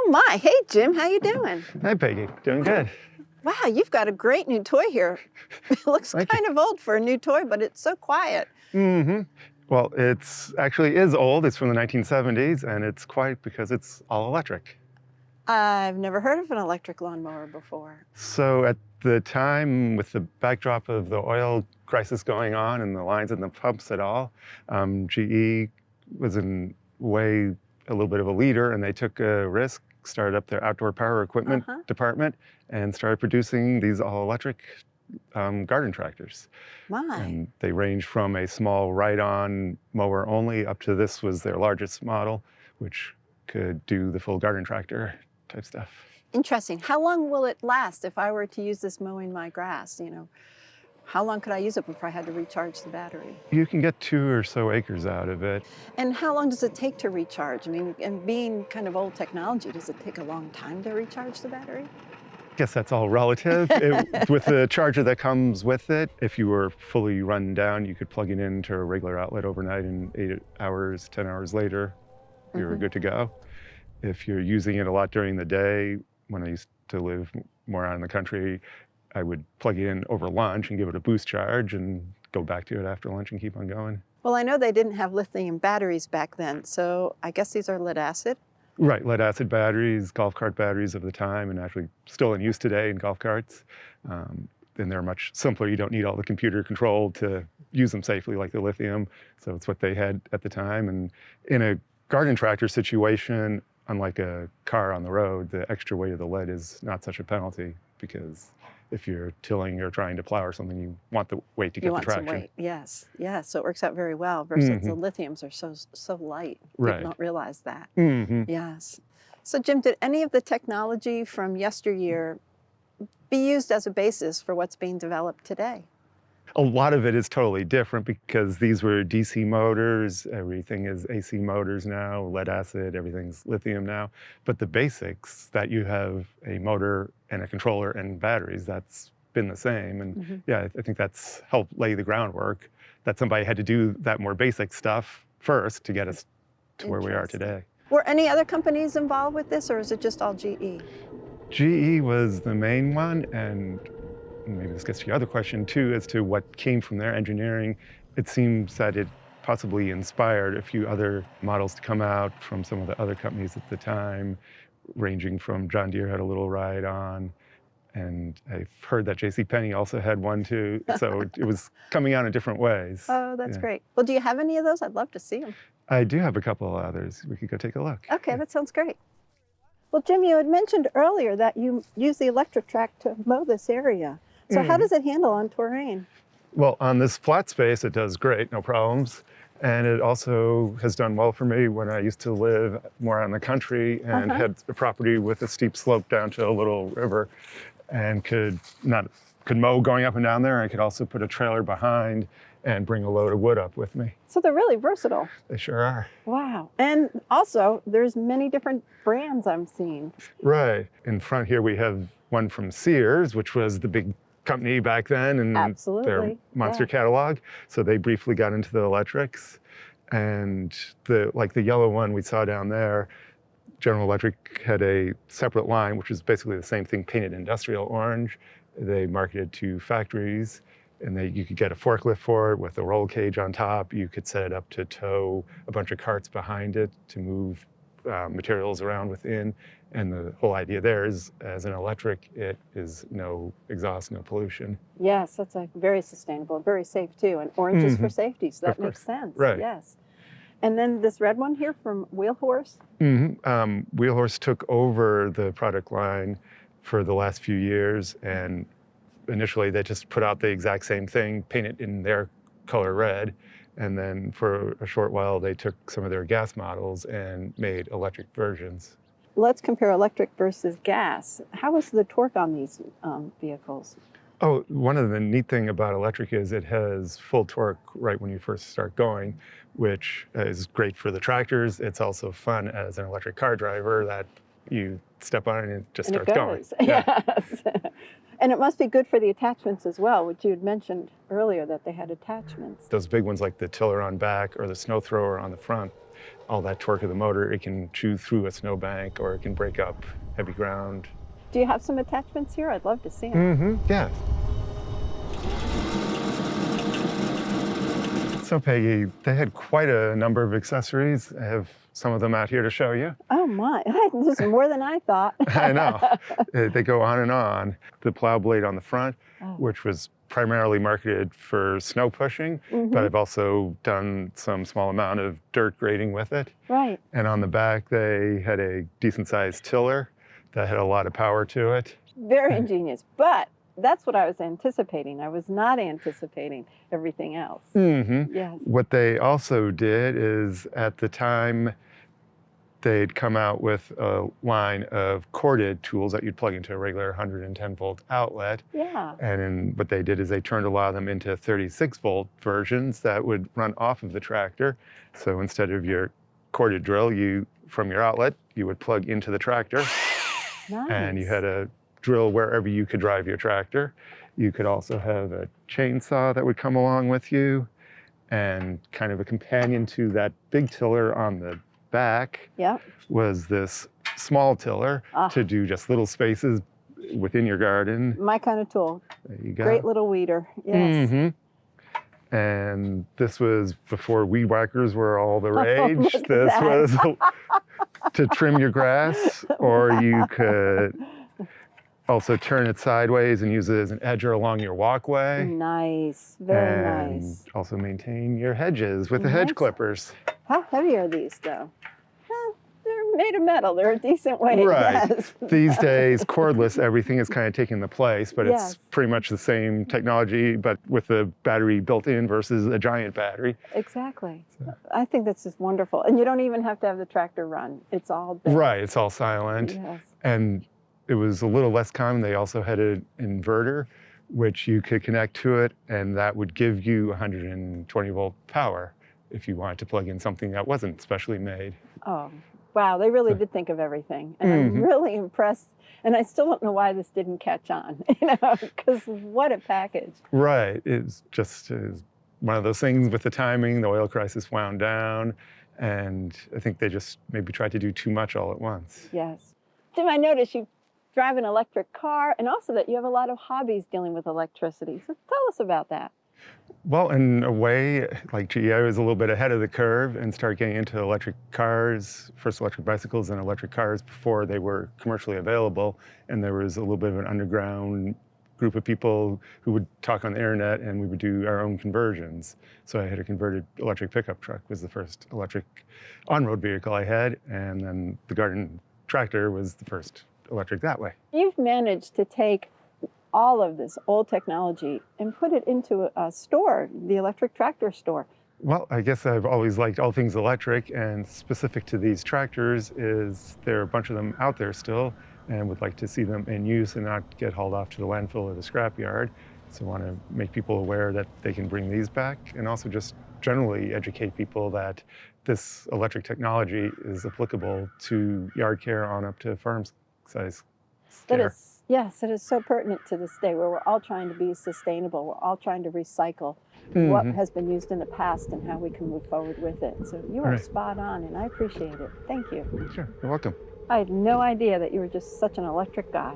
Oh my, hey Jim, how you doing? Hi Peggy, doing good. Wow, you've got a great new toy here. It looks kind of old for a new toy, but it's so quiet. Mm-hmm. Well, it's actually is old. It's from the 1970s, and it's quiet because it's all electric. I've never heard of an electric lawnmower before. So at the time, with the backdrop of the oil crisis going on and the lines and the pumps at all, GE was in way a little bit of a leader, and they took a risk, started up their outdoor power equipment department, and started producing these all-electric garden tractors. My. And they range from a small ride-on mower only up to this was their largest model, which could do the full garden tractor type stuff. Interesting. How long will it last if I were to use this mowing my grass? You know, how long could I use it before I had to recharge the battery? You can get 2 or so acres out of it. And how long does it take to recharge? I mean, and being kind of old technology, does it take a long time to recharge the battery? I guess that's all relative. With the charger that comes with it, if you were fully run down, you could plug it into a regular outlet overnight, and 8 hours, 10 hours later, you're good to go. If you're using it a lot during the day, when I used to live more out in the country, I would plug it in over lunch and give it a boost charge and go back to it after lunch and keep on going. Well, I know they didn't have lithium batteries back then, so I guess these are lead acid. Right, lead acid batteries, golf cart batteries of the time, and actually still in use today in golf carts. And they're much simpler. You don't need all the computer control to use them safely like the lithium. So it's what they had at the time. And in a garden tractor situation, unlike a car on the road, the extra weight of the lead is not such a penalty, because if you're tilling or trying to plow or something, you want the weight to get the traction. You want some weight, yes. Yes, so it works out very well versus the lithiums are so light. Right. People don't realize that. Yes. So Jim, did any of the technology from yesteryear be used as a basis for what's being developed today? A lot of it is totally different because these were DC motors, everything is AC motors now, lead acid, everything's lithium now. But the basics, that you have a motor and a controller and batteries, that's been the same. And yeah, I think that's helped lay the groundwork, that somebody had to do that more basic stuff first to get us to where we are today. Were any other companies involved with this, or is it just all GE? GE was the main one, and maybe this gets to your other question too, as to what came from their engineering. It seems that it possibly inspired a few other models to come out from some of the other companies at the time, ranging from John Deere had a little ride-on, and I've heard that JCPenney also had one too. So it was coming out in different ways. Oh, that's great. Well, do you have any of those? I'd love to see them. I do have a couple of others. We could go take a look. Okay, that sounds great. Well, Jim, you had mentioned earlier that you use the electric track to mow this area. So how does it handle on terrain? Well, on this flat space, it does great, no problems. And it also has done well for me when I used to live more out in the country and had a property with a steep slope down to a little river, and could mow going up and down there. I could also put a trailer behind and bring a load of wood up with me. So they're really versatile. They sure are. Wow. And also, there's many different brands I'm seeing. Right. In front here, we have one from Sears, which was the big company back then, and their monster catalog. So they briefly got into the electrics. And the yellow one we saw down there, General Electric had a separate line, which was basically the same thing, painted industrial orange. They marketed to factories, and you could get a forklift for it with a roll cage on top. You could set it up to tow a bunch of carts behind it to move materials around within. And the whole idea there is, as an electric, it is no exhaust, no pollution. Yes, that's very sustainable, very safe too. And orange is for safety, so that makes sense. Right. Yes. And then this red one here from Wheelhorse? Wheelhorse took over the product line for the last few years, and initially they just put out the exact same thing, painted in their color red. And then for a short while, they took some of their gas models and made electric versions. Let's compare electric versus gas. How is the torque on these vehicles? Oh, one of the neat thing about electric is it has full torque right when you first start going, which is great for the tractors. It's also fun as an electric car driver, that you step on it and it just starts going. Yes. And it must be good for the attachments as well, which you had mentioned earlier that they had attachments. Those big ones like the tiller on back or the snow thrower on the front, all that torque of the motor, it can chew through a snowbank or it can break up heavy ground. Do you have some attachments here? I'd love to see them. Yeah. So Peggy, they had quite a number of accessories. I have some of them out here to show you. Oh my, this is more than I thought. I know. They go on and on. The plow blade on the front, which was primarily marketed for snow pushing, but I've also done some small amount of dirt grading with it. Right. And on the back, they had a decent sized tiller that had a lot of power to it. Very ingenious, but that's what I was anticipating. I was not anticipating everything else. Yes. What they also did is at the time, they'd come out with a line of corded tools that you'd plug into a regular 110 volt outlet. Yeah. And what they did is they turned a lot of them into 36 volt versions that would run off of the tractor. So instead of your corded drill, from your outlet, you would plug into the tractor. Nice. And you had a drill wherever you could drive your tractor. You could also have a chainsaw that would come along with you, and kind of a companion to that big tiller on the back was this small tiller to do just little spaces within your garden. My kind of tool. There you go. Great little weeder. Yes. And this was before weed whackers were all the rage. This was to trim your grass, or you could also turn it sideways and use it as an edger along your walkway. Nice, very and nice. Also maintain your hedges with the hedge clippers. How heavy are these though? They're made of metal, they're a decent weight. Right. Yes. These days, cordless, everything is kind of taking the place, but it's pretty much the same technology, but with the battery built in versus a giant battery. Exactly. So. I think this is wonderful. And you don't even have to have the tractor run. It's all built. Right, it's all silent. Yes. And it was a little less common. They also had an inverter, which you could connect to it, and that would give you 120 volt power if you wanted to plug in something that wasn't specially made. Oh, wow. They really did think of everything. And I'm really impressed. And I still don't know why this didn't catch on, because what a package. Right. It's just one of those things with the timing. The oil crisis wound down, and I think they just maybe tried to do too much all at once. Yes. Jim, I noticed you drive an electric car, and also that you have a lot of hobbies dealing with electricity. So tell us about that. Well, in a way, like GE, I was a little bit ahead of the curve and started getting into electric cars, first electric bicycles and electric cars before they were commercially available. And there was a little bit of an underground group of people who would talk on the internet, and we would do our own conversions. So I had a converted electric pickup truck, was the first electric on-road vehicle I had, and then the garden tractor was the first electric that way. You've managed to take all of this old technology and put it into a store, the electric tractor store. Well, I guess I've always liked all things electric, and specific to these tractors is there are a bunch of them out there still, and would like to see them in use and not get hauled off to the landfill or the scrapyard. So I want to make people aware that they can bring these back, and also just generally educate people that this electric technology is applicable to yard care on up to farm size care. Yes, it is so pertinent to this day where we're all trying to be sustainable. We're all trying to recycle what has been used in the past and how we can move forward with it. So you are spot on, and I appreciate it. Thank you. Sure, you're welcome. I had no idea that you were just such an electric guy.